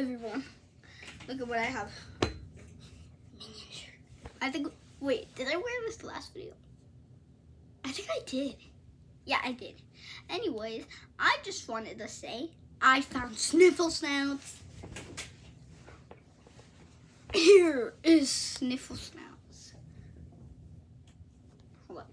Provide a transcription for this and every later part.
everyone. Look at what I have. I think, wait, did I wear this last video? I think I did. Yeah, I did. Anyways, I just wanted to say, I found sniffle snouts. Here is sniffle snouts. Hold on.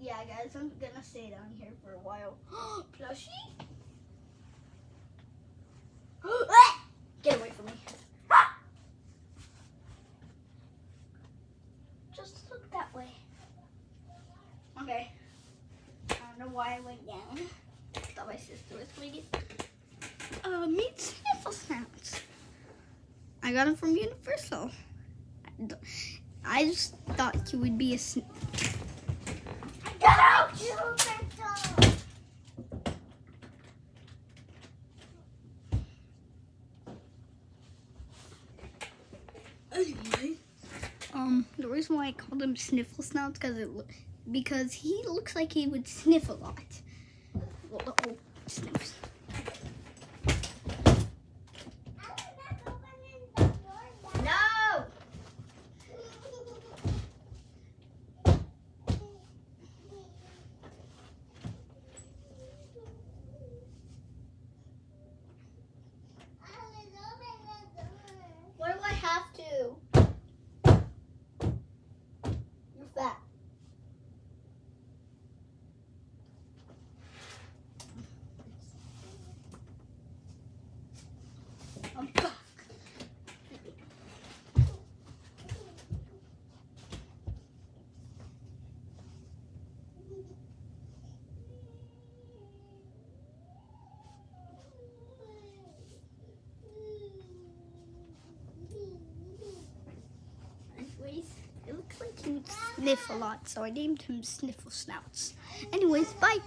Yeah, guys, I'm gonna stay down here for a while. Plushie? Get away from me. Just look that way. Okay. I don't know why I went down. Thought my sister was going to meet sniffle snouts. I got them from Universal. I just thought he would be a Get out, you little. Anyway, the reason why I called him sniffle snouts because he looks like he would sniff a lot. Well, sniffs. No. Why do I have to? You're fat. I'm back. Anyways, it looks like he would sniff a lot, so I named him Sniffle Snouts. Anyways, bye.